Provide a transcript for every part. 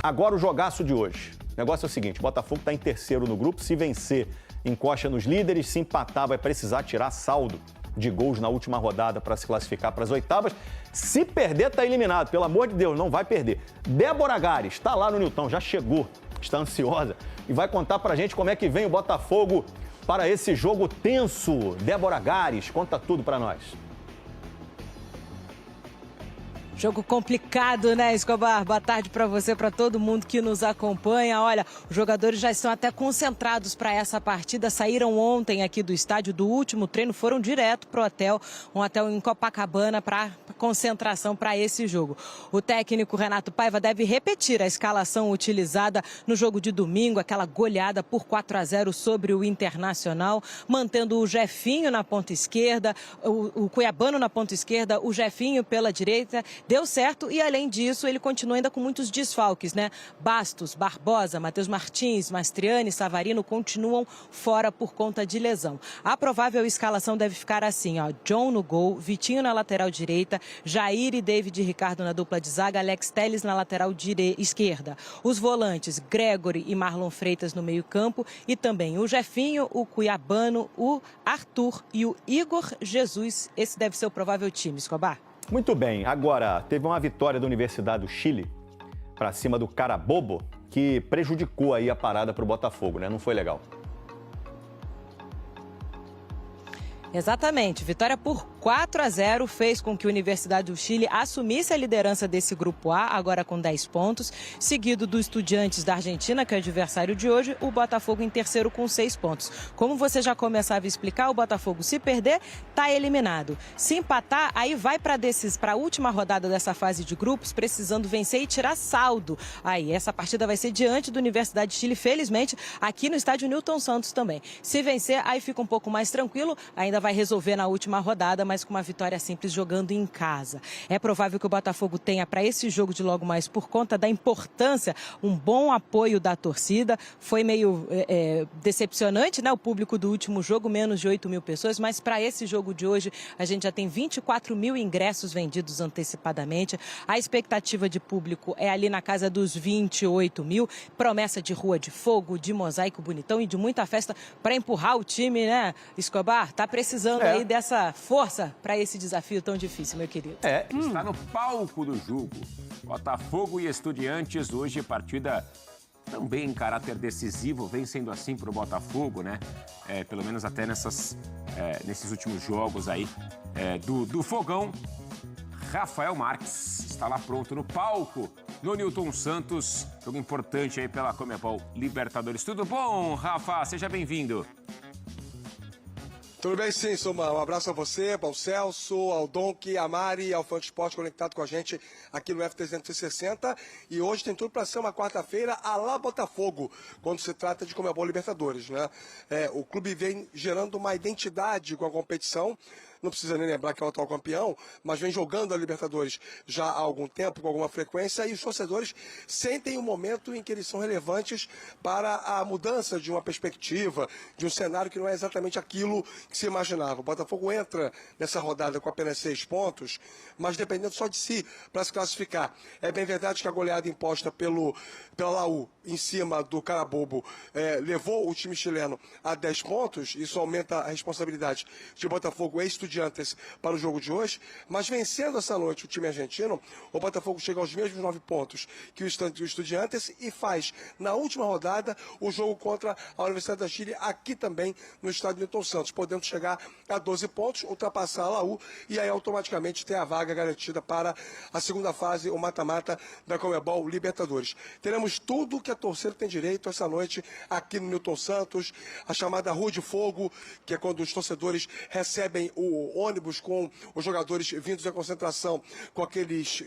Agora o jogaço de hoje. O negócio é o seguinte, o Botafogo está em terceiro no grupo, se vencer, encosta nos líderes, se empatar vai precisar tirar saldo de gols na última rodada para se classificar para as oitavas. Se perder, está eliminado, pelo amor de Deus, não vai perder. Débora Gares está lá no Nilton, já chegou, está ansiosa e vai contar para a gente como é que vem o Botafogo para esse jogo tenso. Débora Gares, conta tudo para nós. Jogo complicado, né, Escobar? Boa tarde para você, para todo mundo que nos acompanha. Olha, os jogadores já estão até concentrados para essa partida. Saíram ontem aqui do estádio do último treino, foram direto para o hotel, um hotel em Copacabana, para concentração para esse jogo. O técnico Renato Paiva deve repetir a escalação utilizada no jogo de domingo, aquela goleada por 4-0 sobre o Internacional, mantendo o Jefinho na ponta esquerda, o Cuiabano na ponta esquerda, o Jefinho pela direita. Deu certo e, além disso, ele continua ainda com muitos desfalques, né? Bastos, Barbosa, Matheus Martins, Mastriani, Savarino continuam fora por conta de lesão. A provável escalação deve ficar assim, ó. John no gol, Vitinho na lateral direita, Jair e David Ricardo na dupla de zaga, Alex Telles na lateral esquerda. Os volantes, Gregory e Marlon Freitas no meio-campo e também o Jefinho, o Cuiabano, o Arthur e o Igor Jesus. Esse deve ser o provável time, Escobar. Muito bem, agora teve uma vitória da Universidade do Chile para cima do Carabobo que prejudicou aí a parada para o Botafogo, né? Não foi legal. Exatamente, vitória por 4-0 fez com que a Universidade do Chile assumisse a liderança desse grupo A, agora com 10 pontos, seguido do Estudiantes da Argentina, que é o adversário de hoje, o Botafogo em terceiro com 6 pontos. Como você já começava a explicar, o Botafogo, se perder, está eliminado. Se empatar, aí vai para a última rodada dessa fase de grupos, precisando vencer e tirar saldo. Aí, essa partida vai ser diante da Universidade de Chile, felizmente, aqui no estádio Nilton Santos também. Se vencer, aí fica um pouco mais tranquilo, ainda vai resolver na última rodada, mas com uma vitória simples jogando em casa. É provável que o Botafogo tenha para esse jogo de logo mais, por conta da importância, um bom apoio da torcida. Foi meio decepcionante, né? O público do último jogo, menos de 8 mil pessoas, mas para esse jogo de hoje a gente já tem 24 mil ingressos vendidos antecipadamente. A expectativa de público é ali na casa dos 28 mil. Promessa de rua de fogo, de mosaico bonitão e de muita festa para empurrar o time, né, Escobar? Tá precisando aí dessa força para esse desafio tão difícil, meu querido. Está no palco do jogo. Botafogo e Estudiantes, hoje partida também em caráter decisivo, vem sendo assim para o Botafogo, né? Pelo menos até nesses últimos jogos aí do Fogão. Rafael Marques está lá pronto no palco, no Nilton Santos. Jogo importante aí pela Conmebol Libertadores. Tudo bom, Rafa? Seja bem-vindo. Tudo bem, sim, Soma. Um abraço a você, ao Celso, ao Donk, a Mari, ao Fã de Esporte conectado com a gente aqui no F360. E hoje tem tudo para ser uma quarta-feira à la Botafogo, quando se trata de Conmebol Libertadores, né? O clube vem gerando uma identidade com a competição. Não precisa nem lembrar que é o atual campeão, mas vem jogando a Libertadores já há algum tempo, com alguma frequência, e os torcedores sentem o momento em que eles são relevantes para a mudança de uma perspectiva, de um cenário que não é exatamente aquilo que se imaginava. O Botafogo entra nessa rodada com apenas 6 pontos, mas dependendo só de si para se classificar. É bem verdade que a goleada imposta pela Laú em cima do Carabobo levou o time chileno a 10 pontos, isso aumenta a responsabilidade de Botafogo e Estudiantes para o jogo de hoje, mas vencendo essa noite o time argentino, o Botafogo chega aos mesmos 9 pontos que o Estudiantes e faz, na última rodada, o jogo contra a Universidade da Chile, aqui também no estádio Nilton Santos, podendo chegar a 12 pontos, ultrapassar a Laú e aí automaticamente ter a vaga garantida para a segunda fase, o mata-mata da Conmebol Libertadores. Teremos tudo que a torcida tem direito essa noite aqui no Nilton Santos, a chamada Rua de Fogo, que é quando os torcedores recebem o ônibus com os jogadores vindos da concentração, com aqueles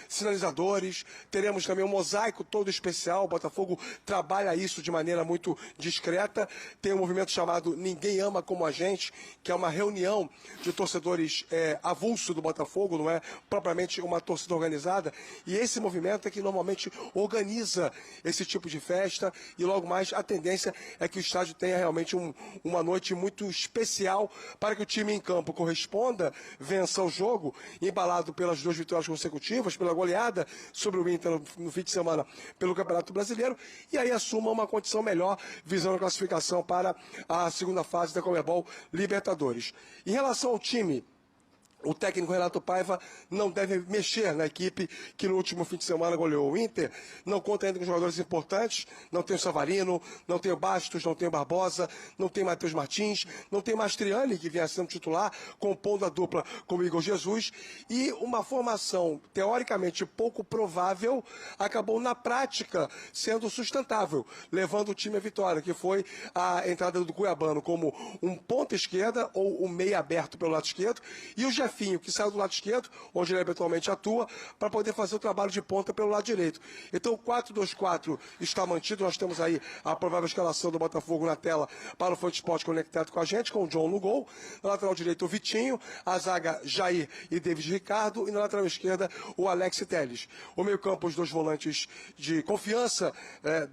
sinalizadores. Teremos também um mosaico todo especial. O Botafogo trabalha isso de maneira muito discreta. Tem um movimento chamado Ninguém Ama Como a Gente, que é uma reunião de torcedores avulso do Botafogo, não é propriamente uma torcida organizada. E esse movimento é que normalmente organiza esse tipo de festa e logo mais a tendência é que o estádio tenha realmente uma noite muito especial para que o time em campo corresponda, vença o jogo, embalado pelas 2 vitórias consecutivas, pela goleada sobre o Inter no fim de semana pelo Campeonato Brasileiro, e aí assuma uma condição melhor, visando a classificação para a segunda fase da Conmebol Libertadores. Em relação ao time, o técnico Renato Paiva não deve mexer na equipe que no último fim de semana goleou o Inter. Não conta ainda com jogadores importantes. Não tem o Savarino, não tem o Bastos, não tem o Barbosa, não tem o Matheus Martins, não tem o Mastriani, que vinha sendo titular, compondo a dupla com o Igor Jesus. E uma formação teoricamente pouco provável acabou na prática sendo sustentável, levando o time à vitória, que foi a entrada do Cuiabano como um ponta esquerda ou um meia aberto pelo lado esquerdo, e o Jefinho, que saiu do lado esquerdo, onde ele habitualmente atua, para poder fazer o trabalho de ponta pelo lado direito. Então o 4-2-4 está mantido, nós temos aí a provável escalação do Botafogo na tela para o Fansport conectado com a gente, com o John no gol, na lateral direita o Vitinho, a zaga Jair e David Ricardo, e na lateral esquerda o Alex Telles. O meio campo, os 2 volantes de confiança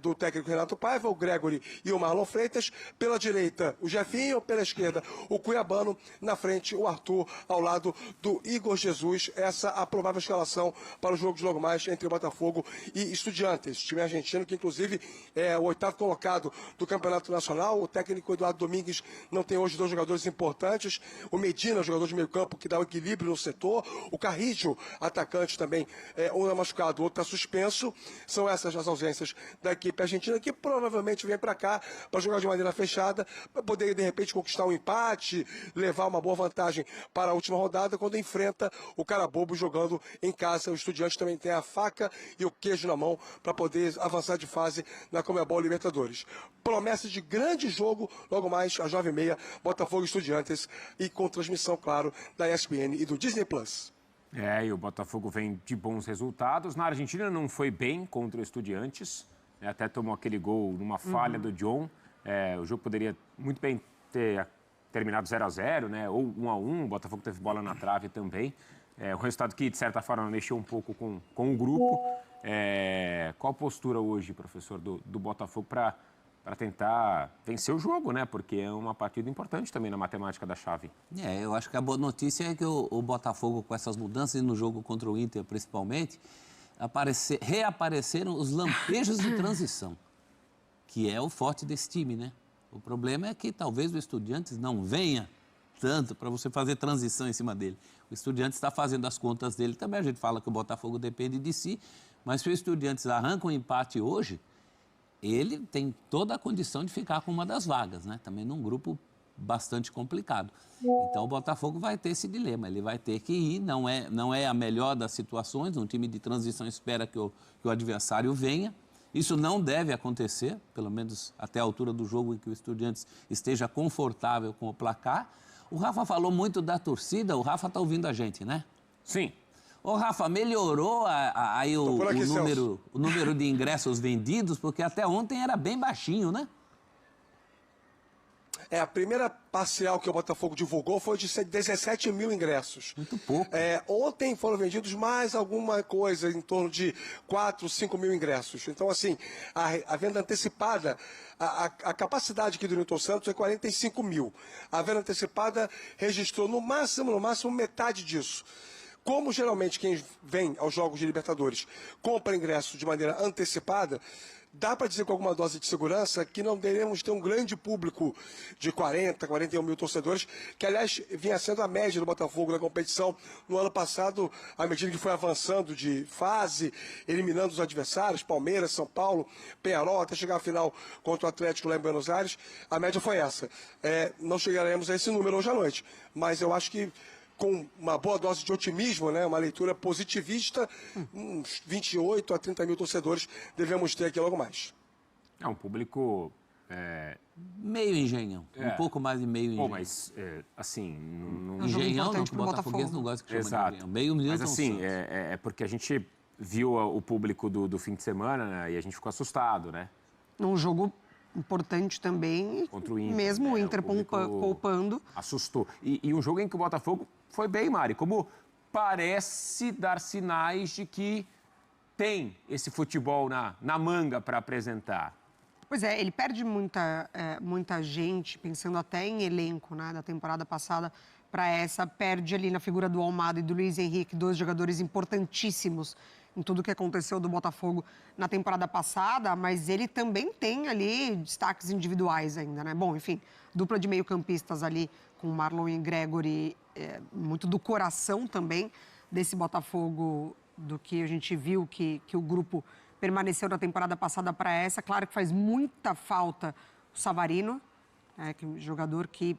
do técnico Renato Paiva, o Gregory e o Marlon Freitas, pela direita o Jefinho, pela esquerda o Cuiabano, na frente o Arthur, ao lado do Igor Jesus. Essa a provável escalação para o jogo de logo mais entre o Botafogo e Estudiantes, time argentino que inclusive é o 8º colocado do Campeonato Nacional. O técnico Eduardo Domingues não tem hoje 2 jogadores importantes, o Medina, jogador de meio campo que dá o equilíbrio no setor, o Carrillo, atacante também, um é machucado, o outro está suspenso. São essas as ausências da equipe argentina, que provavelmente vem para cá para jogar de maneira fechada, para poder de repente conquistar um empate, levar uma boa vantagem para a última rodada, quando enfrenta o Carabobo jogando em casa. O Estudiantes também tem a faca e o queijo na mão para poder avançar de fase na Conmebol Libertadores. Promessa de grande jogo, logo mais às 9h30, Botafogo e Estudiantes, e com transmissão, claro, da ESPN e do Disney+. E o Botafogo vem de bons resultados. Na Argentina não foi bem contra o Estudiantes, até tomou aquele gol numa falha do John. O jogo poderia muito bem ter terminado 0-0, né? Ou 1-1, o Botafogo teve bola na trave também. O resultado que, de certa forma, mexeu um pouco com o grupo. Qual a postura hoje, professor, do Botafogo para tentar vencer o jogo, né? Porque é uma partida importante também na matemática da chave. Eu acho que a boa notícia é que o Botafogo, com essas mudanças no jogo contra o Inter, principalmente, reapareceram os lampejos de transição, que é o forte desse time, né? O problema é que talvez o Estudiantes não venha tanto para você fazer transição em cima dele. O Estudiantes está fazendo as contas dele também. A gente fala que o Botafogo depende de si, mas se o Estudiantes arranca um empate hoje, ele tem toda a condição de ficar com uma das vagas, né? Também num grupo bastante complicado. Então o Botafogo vai ter esse dilema, ele vai ter que ir, não é a melhor das situações, um time de transição espera que o adversário venha. Isso não deve acontecer, pelo menos até a altura do jogo em que o Estudiantes esteja confortável com o placar. O Rafa falou muito da torcida, o Rafa está ouvindo a gente, né? Sim. Ô, Rafa, melhorou aí o número de ingressos vendidos, porque até ontem era bem baixinho, né? A primeira parcial que o Botafogo divulgou foi de 17 mil ingressos. Muito pouco. Ontem foram vendidos mais alguma coisa, em torno de 4, 5 mil ingressos. Então, assim, a venda antecipada, a capacidade aqui do Newton Santos é 45 mil. A venda antecipada registrou no máximo, metade disso. Como geralmente quem vem aos Jogos de Libertadores compra ingresso de maneira antecipada, dá para dizer com alguma dose de segurança que não teremos ter um grande público de 40, 41 mil torcedores, que aliás vinha sendo a média do Botafogo na competição no ano passado, à medida que foi avançando de fase, eliminando os adversários, Palmeiras, São Paulo, Peñarol, até chegar à final contra o Atlético lá em Buenos Aires, a média foi essa. Não chegaremos a esse número hoje à noite, mas eu acho que com uma boa dose de otimismo, né, uma leitura positivista, uns 28 a 30 mil torcedores devemos ter aqui logo mais. É um público... Meio engenhão, um pouco mais de meio engenhão. Mas, assim... Engenhão não, que o Botafoguense não gosta que chama de engenhão. Meio milhão. Mas, assim, é porque a gente viu o público do fim de semana, né, e a gente ficou assustado, né? Num jogo importante também, contra o Inter, mesmo o Inter poupando. Assustou. E um jogo em que o Botafogo foi bem, Mari, como parece dar sinais de que tem esse futebol na manga para apresentar. Pois é, ele perde muita gente, pensando até em elenco, né, da temporada passada, para essa, perde ali na figura do Almada e do Luiz Henrique, 2 jogadores importantíssimos em tudo que aconteceu do Botafogo na temporada passada, mas ele também tem ali destaques individuais ainda, né? Bom, enfim, dupla de meio-campistas ali com Marlon e Gregory, muito do coração também desse Botafogo, do que a gente viu que o grupo permaneceu na temporada passada para essa. Claro que faz muita falta o Savarino, que é um jogador que,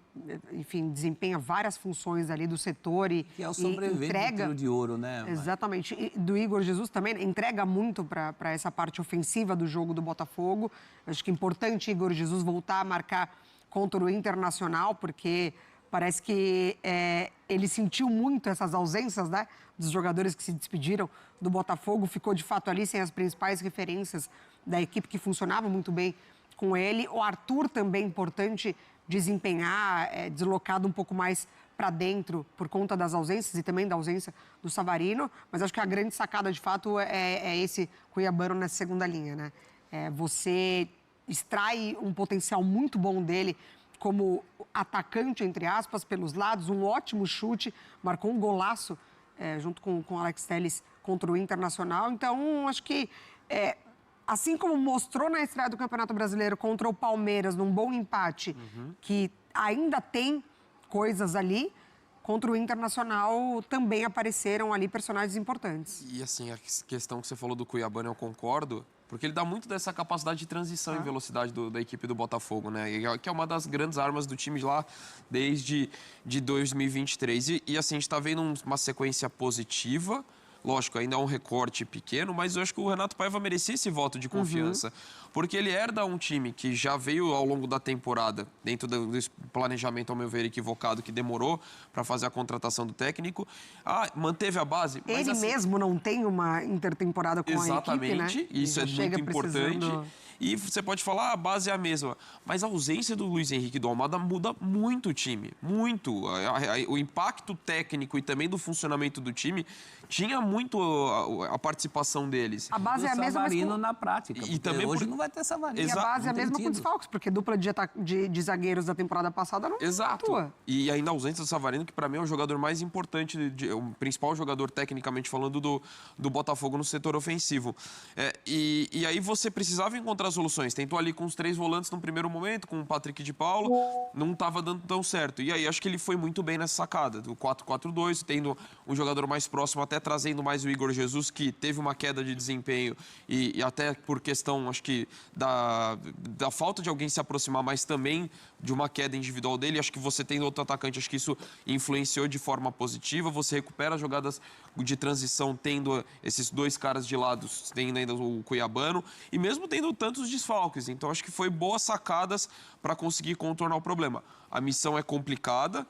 enfim, desempenha várias funções ali do setor e que é o sobrevivente do Tiro de Ouro, né? Exatamente. E do Igor Jesus também entrega muito para essa parte ofensiva do jogo do Botafogo. Acho que é importante Igor Jesus voltar a marcar contra o Internacional, porque parece que ele sentiu muito essas ausências, né, dos jogadores que se despediram do Botafogo. Ficou, de fato, ali sem as principais referências da equipe que funcionava muito bem com ele. O Arthur também importante desempenhar, deslocado um pouco mais para dentro por conta das ausências e também da ausência do Savarino. Mas acho que a grande sacada, de fato, é esse cuiabano nessa segunda linha, né? Você extrai um potencial muito bom dele como atacante, entre aspas, pelos lados, um ótimo chute, marcou um golaço junto com o Alex Telles contra o Internacional. Então, acho que assim como mostrou na estreia do Campeonato Brasileiro contra o Palmeiras, num bom empate, que ainda tem coisas ali, contra o Internacional também apareceram ali personagens importantes. E assim, a questão que você falou do Cuiabano, eu concordo, porque ele dá muito dessa capacidade de transição e velocidade da equipe do Botafogo, né? Que é uma das grandes armas do time lá desde 2023. E assim, a gente está vendo uma sequência positiva. Lógico, ainda é um recorte pequeno, mas eu acho que o Renato Paiva merecia esse voto de confiança. Porque ele herda um time que já veio ao longo da temporada, dentro do planejamento, ao meu ver, equivocado, que demorou para fazer a contratação do técnico. Manteve a base. Mas, ele assim, mesmo não tem uma intertemporada com a equipe, né? Exatamente, isso é muito importante. E você pode falar, a base é a mesma. Mas a ausência do Luiz Henrique e do Almada muda muito o time. Muito. O impacto técnico e também do funcionamento do time tinha muito a participação deles. A base é a mesma, mas Savarino na prática. E também hoje não vai ter Savarino. E a base é a mesma com desfalques, porque dupla de zagueiros da temporada passada não atua. E ainda a ausência do Savarino, que para mim é o jogador mais importante, o principal jogador tecnicamente falando do Botafogo no setor ofensivo. E aí você precisava encontrar soluções. Tentou ali com os 3 volantes no primeiro momento, com o Patrick de Paula, não estava dando tão certo. E aí acho que ele foi muito bem nessa sacada, do 4-4-2, tendo um jogador mais próximo, até trazendo mais o Igor Jesus, que teve uma queda de desempenho e até por questão, acho que, da falta de alguém se aproximar, mas também de uma queda individual dele. Acho que você tendo outro atacante, acho que isso influenciou de forma positiva. Você recupera jogadas de transição tendo esses 2 caras de lado, tendo ainda o Cuiabano, e mesmo tendo tantos desfalques. Então, acho que foi boas sacadas para conseguir contornar o problema. A missão é complicada,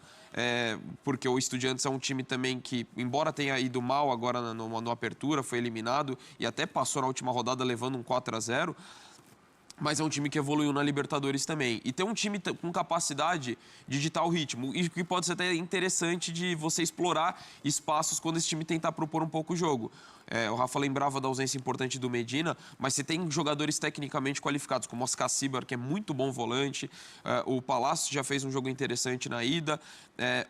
porque o Estudiantes é um time também que, embora tenha ido mal agora no Apertura, foi eliminado e até passou na última rodada levando um 4-0, mas é um time que evoluiu na Libertadores também. E tem um time com capacidade de ditar o ritmo, e que pode ser até interessante de você explorar espaços quando esse time tentar propor um pouco o jogo. O Rafa lembrava da ausência importante do Medina, mas você tem jogadores tecnicamente qualificados, como o Oscar Cibar, que é muito bom volante, o Palácio já fez um jogo interessante na ida,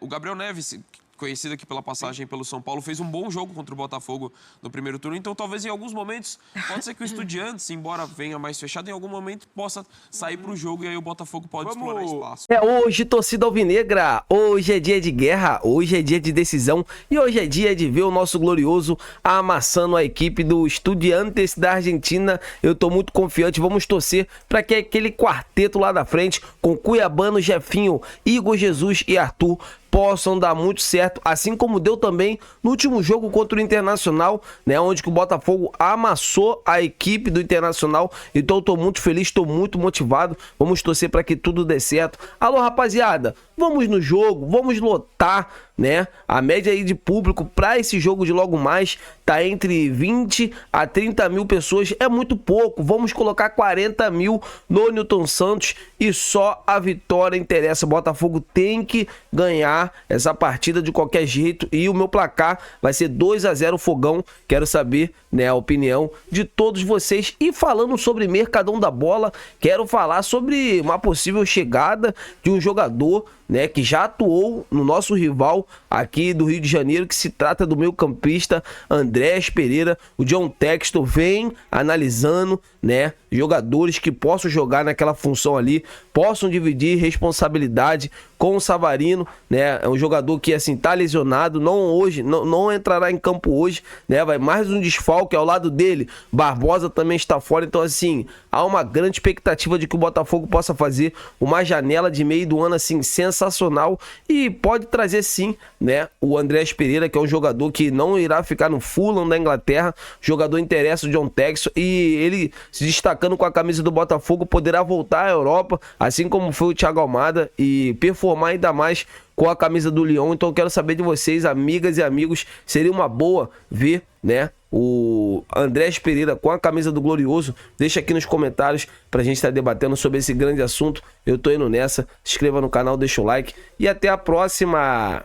o Gabriel Neves, conhecido aqui pela passagem pelo São Paulo, fez um bom jogo contra o Botafogo no primeiro turno. Então, talvez em alguns momentos, pode ser que o Estudiantes, embora venha mais fechado, em algum momento possa sair para o jogo e aí o Botafogo pode explorar espaço. Hoje, torcida alvinegra, hoje é dia de guerra, hoje é dia de decisão e hoje é dia de ver o nosso glorioso amassando a equipe do Estudiantes da Argentina. Eu tô muito confiante, vamos torcer para que aquele quarteto lá da frente, com Cuiabano, Jefinho, Igor Jesus e Arthur, possam dar muito certo, assim como deu também no último jogo contra o Internacional, né, onde que o Botafogo amassou a equipe do Internacional. Então eu tô muito feliz, tô muito motivado, vamos torcer para que tudo dê certo. Alô, rapaziada, vamos no jogo, vamos lotar, né? A média aí de público para esse jogo de logo mais tá entre 20 a 30 mil pessoas, é muito pouco. Vamos colocar 40 mil no Newton Santos e só a vitória interessa. O Botafogo tem que ganhar ganhar essa partida de qualquer jeito e o meu placar vai ser 2-0 Fogão. Quero saber, né, a opinião de todos vocês. E falando sobre Mercadão da Bola, quero falar sobre uma possível chegada de um jogador, né, que já atuou no nosso rival aqui do Rio de Janeiro, que se trata do meio-campista Andrés Pereira. O John Textor vem analisando, né, jogadores que possam jogar naquela função ali, possam dividir responsabilidade com o Savarino, né? É um jogador que assim tá lesionado, não entrará em campo hoje, né? Vai mais um desfalque ao lado dele. Barbosa também está fora, então assim, há uma grande expectativa de que o Botafogo possa fazer uma janela de meio do ano assim sensacional e pode trazer sim, né, o Andrés Pereira, que é um jogador que não irá ficar no Fulham da Inglaterra. Jogador interessa o John Textor e ele se destacando com a camisa do Botafogo poderá voltar à Europa, assim como foi o Thiago Almada, e performar ainda mais com a camisa do Lyon. Então eu quero saber de vocês, amigas e amigos, seria uma boa ver, né, o Andrés Pereira com a camisa do Glorioso? Deixa aqui nos comentários pra gente estar debatendo sobre esse grande assunto. Eu tô indo nessa, se inscreva no canal, deixa o like e até a próxima!